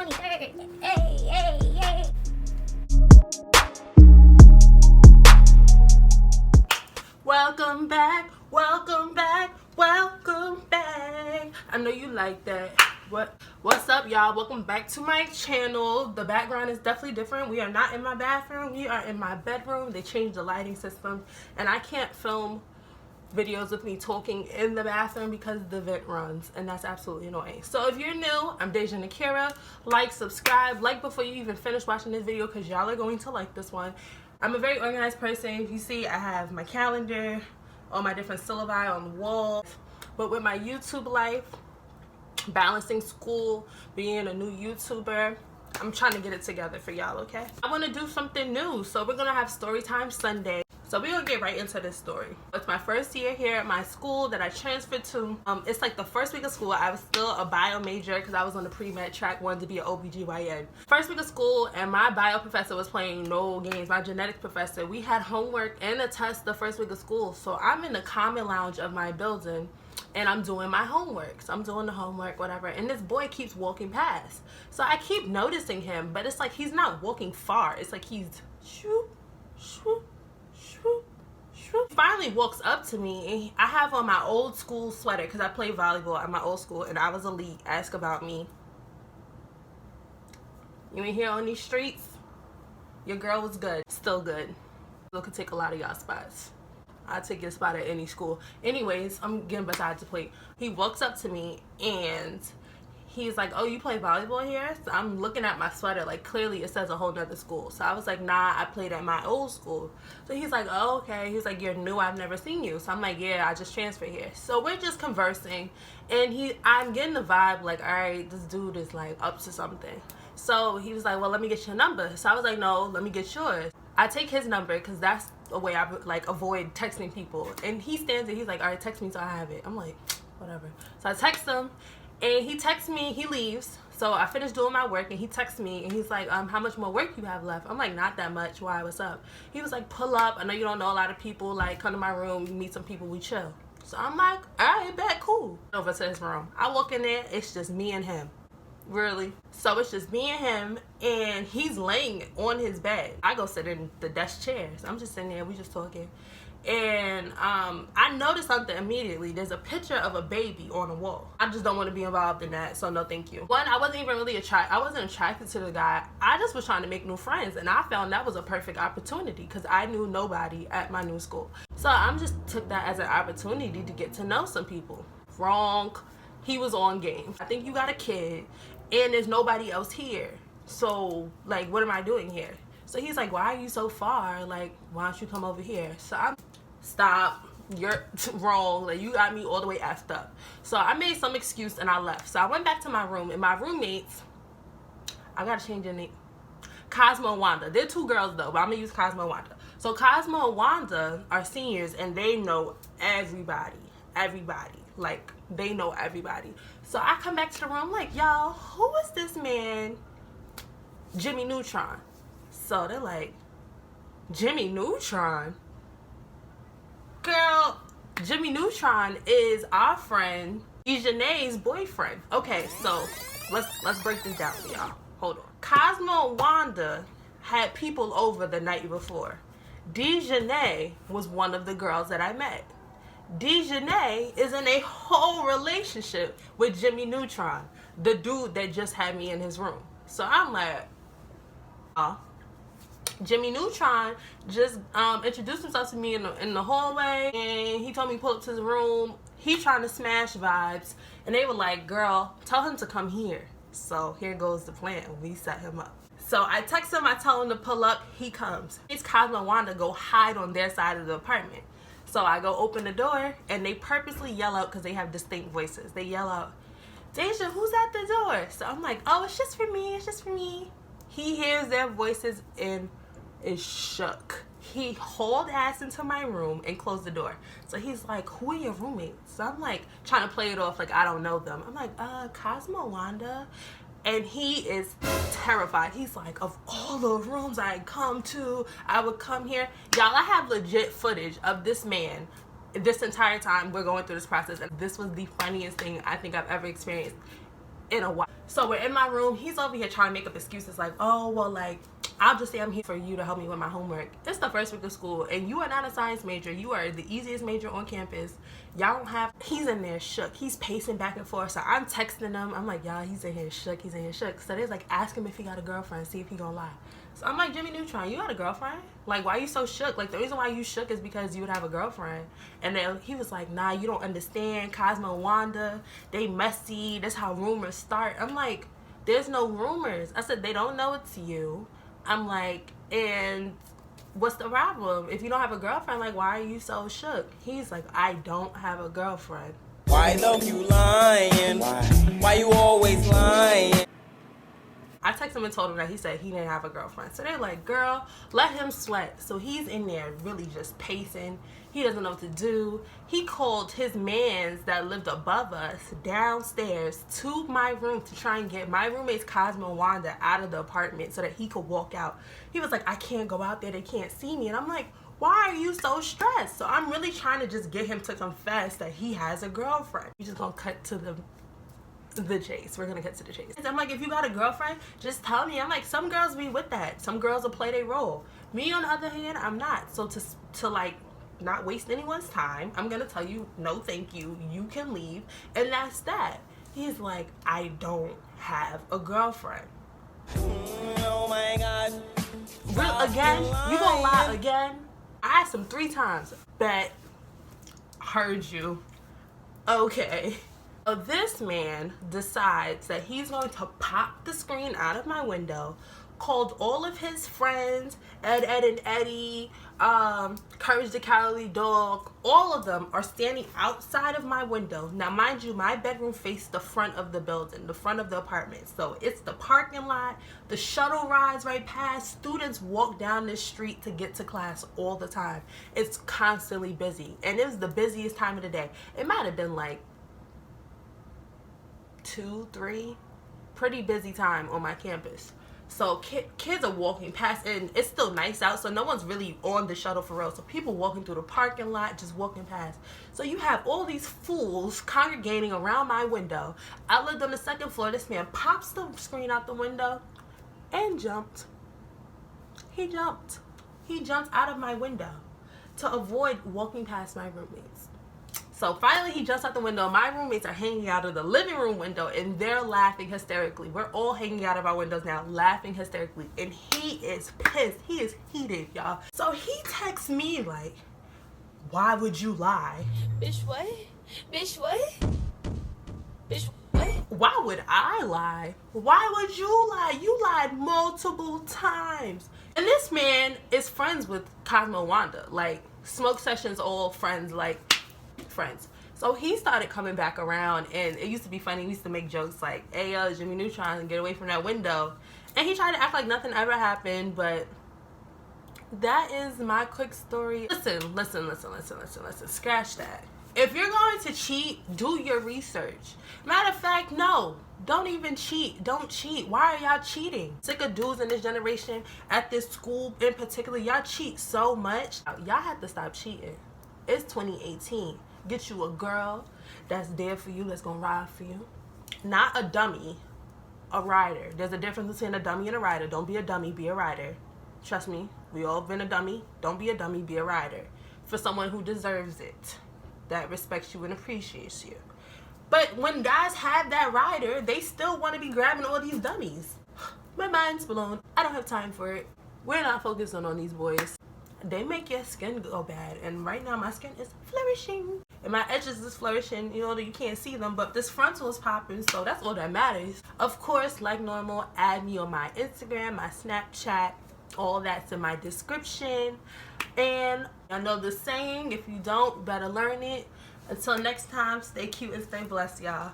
23rd. Hey, hey, hey. Welcome back, welcome back, welcome back. I know you like that. What's up, y'all? Welcome back to my channel. The background is definitely different. We are not in my bathroom. We are in my bedroom. They changed the lighting system, and I can't film videos with me talking in the bathroom because the vent runs, and that's absolutely annoying. So if you're new, I'm DejaNikira. Like, subscribe, like before you even finish watching this video because y'all are going to like this one. I'm a very organized person. You see, I have my calendar, all my different syllabi on the wall. But with my YouTube life, balancing school, being a new YouTuber, I'm trying to get it together for y'all, okay? I want to do something new, so we're gonna have StoryTime Sunday. So we're gonna get right into this story. It's my first year here at my school that I transferred to. It's like the first week of school. I was still a bio major because I was on the pre-med track, wanted to be an OBGYN. First week of school, and my bio professor was playing no games. My genetics professor, we had homework and a test the first week of school. So I'm in the common lounge of my building and I'm doing my homework. So I'm doing the homework, whatever. And this boy keeps walking past. So I keep noticing him, but it's like he's not walking far. It's like he's shoo, shoo. He finally walks up to me, and I have on my old school sweater because I played volleyball at my old school and I was elite. Ask about me. You ain't here on these streets? Your girl was good. Still good. I could take a lot of y'all spots. I'll take your spot at any school. Anyways, I'm getting beside the plate. He walks up to me and he's like, oh, you play volleyball here? So I'm looking at my sweater, like clearly it says a whole nother school. So I was like, nah, I played at my old school. So he's like, oh, okay. He's like, you're new, I've never seen you. So I'm like, yeah, I just transferred here. So we're just conversing, and I'm getting the vibe like, all right, this dude is like up to something. So he was like, well, let me get your number. So I was like, no, let me get yours. I take his number because that's a way I like avoid texting people. And he stands there, he's like, all right, text me so I have it. I'm like, whatever. So I text him. And he texts me, he leaves. So I finished doing my work and he texts me and he's like, how much more work you have left? I'm like, not that much. Why, what's up? He was like, pull up. I know you don't know a lot of people. Like, come to my room, meet some people, we chill. So I'm like, all right, bet, cool. Over to his room. I walk in there, it's just me and him. Really? So it's just me and him, and he's laying on his bed. I go sit in the desk chairs. I'm just sitting there, we just talking. And I noticed something immediately. There's a picture of a baby on the wall. I just don't want to be involved in that, so no thank you. One, I wasn't even really attracted to the guy. I just was trying to make new friends, and I found that was a perfect opportunity because I knew nobody at my new school. So I just took that as an opportunity to get to know some people. Wrong. He was on game. I think you got a kid and there's nobody else here. So like, what am I doing here? So he's like, why are you so far? Like, why don't you come over here? So I'm, stop, you're wrong. Like, you got me all the way effed up. So I made some excuse and I left. So I went back to my room, and my roommates, I gotta change their name, Cosmo and Wanda. They're two girls though, but I'm gonna use Cosmo and Wanda. So Cosmo and Wanda are seniors and they know everybody. Like, they know everybody. So I come back to the room like, y'all, who is this man, Jimmy Neutron? So they're like, Jimmy Neutron? Girl, Jimmy Neutron is our friend DejaNikira's boyfriend. Okay, so let's break this down, y'all. Hold on. Cosmo and Wanda had people over the night before. DejaNikira was one of the girls that I met. DejaNikira is in a whole relationship with Jimmy Neutron, the dude that just had me in his room. So I'm like, Jimmy Neutron just introduced himself to me in the hallway, and he told me to pull up to the room. He trying to smash vibes, and they were like, girl, tell him to come here. So here goes the plan. We set him up. So I text him, I tell him to pull up, he comes. It's Cosmo and Wanda go hide on their side of the apartment. So I go open the door, and they purposely yell out because they have distinct voices. They yell out, Deja, who's at the door? So I'm like, oh, it's just for me, it's just for me. He hears their voices and is shook. He hauled ass into my room and closed the door. So he's like, who are your roommates? So I'm like, trying to play it off like I don't know them. I'm like, Cosmo, Wanda. And he is terrified. He's like, of all the rooms I come to, I would come here. Y'all, I have legit footage of this man this entire time we're going through this process. And this was the funniest thing I think I've ever experienced in a while. So we're in my room. He's over here trying to make up excuses like, oh, well, like, I'll just say I'm here for you to help me with my homework. It's the first week of school, and you are not a science major. You are the easiest major on campus. Y'all don't have... He's in there shook. He's pacing back and forth. So I'm texting him. I'm like, y'all, he's in here shook. He's in here shook. So they're like, ask him if he got a girlfriend. See if he gonna lie. So I'm like, Jimmy Neutron, you got a girlfriend? Like, why are you so shook? Like, the reason why you shook is because you would have a girlfriend. And then he was like, nah, you don't understand. Cosmo and Wanda, they messy. That's how rumors start. I'm like, there's no rumors. I said, they don't know it's you. I'm like, and what's the problem? If you don't have a girlfriend, like, why are you so shook? He's like, I don't have a girlfriend. Why though you lying? Why you always lying? I texted him and told him that he said he didn't have a girlfriend. So they're like, girl, let him sweat. So he's in there really just pacing. He doesn't know what to do. He called his mans that lived above us downstairs to my room to try and get my roommates Cosmo and Wanda out of the apartment so that he could walk out. He was like, I can't go out there. They can't see me. And I'm like, why are you so stressed? So I'm really trying to just get him to confess that he has a girlfriend. We're just going to cut to the chase. We're gonna get to the chase. I'm like, if you got a girlfriend, just tell me. I'm like, some girls be with that. Some girls will play their role. Me, on the other hand, I'm not. So to like not waste anyone's time, I'm gonna tell you, no thank you, you can leave, and that's that. He's like, I don't have a girlfriend. Oh my God. Again? You gonna lie again? I asked him 3 times. Bet. Heard you. Okay. So this man decides that he's going to pop the screen out of my window, called all of his friends, Ed and Eddie, Courage the Cowardly Dog, all of them are standing outside of my window. Now, mind you, my bedroom faced the front of the building, the front of the apartment. So it's the parking lot, the shuttle rides right past. Students walk down this street to get to class all the time. It's constantly busy. And it was the busiest time of the day. It might have been like 2, 3, pretty busy time on my campus. So kids are walking past, and it's still nice out, so no one's really on the shuttle for real. So people walking through the parking lot, just walking past. So you have all these fools congregating around my window. I lived on the 2nd floor. This man pops the screen out the window and jumped. He jumped out of my window to avoid walking past my roommates. So finally he jumps out the window. My roommates are hanging out of the living room window, and they're laughing hysterically. We're all hanging out of our windows now, laughing hysterically. And he is pissed. He is heated, y'all. So he texts me like, why would you lie? Bitch, what? Bitch, what? Bitch, what? Why would I lie? Why would you lie? You lied multiple times. And this man is friends with Cosmo and Wanda. Like, smoke sessions, all friends, like, friends. So he started coming back around, and it used to be funny. We used to make jokes like, hey, Jimmy Neutron, get away from that window. And he tried to act like nothing ever happened, but that is my quick story. Listen. Scratch that. If you're going to cheat, do your research. Matter of fact, no. Don't even cheat. Don't cheat. Why are y'all cheating? Sick of dudes in this generation, at this school in particular. Y'all cheat so much. Y'all have to stop cheating. It's 2018. Get you a girl that's there for you, that's gonna ride for you. Not a dummy, a rider. There's a difference between a dummy and a rider. Don't be a dummy, be a rider. Trust me, we all been a dummy. Don't be a dummy, be a rider. For someone who deserves it, that respects you and appreciates you. But when guys have that rider, they still want to be grabbing all these dummies. My mind's blown. I don't have time for it. We're not focusing on these boys. They make your skin go bad, and right now my skin is flourishing and my edges is flourishing. You know, you can't see them, but this frontal is popping, so that's all that matters. Of course, like normal, add me on my Instagram, my Snapchat, all that's in my description. And I know the saying, if you don't, better learn it. Until next time, stay cute and stay blessed, y'all.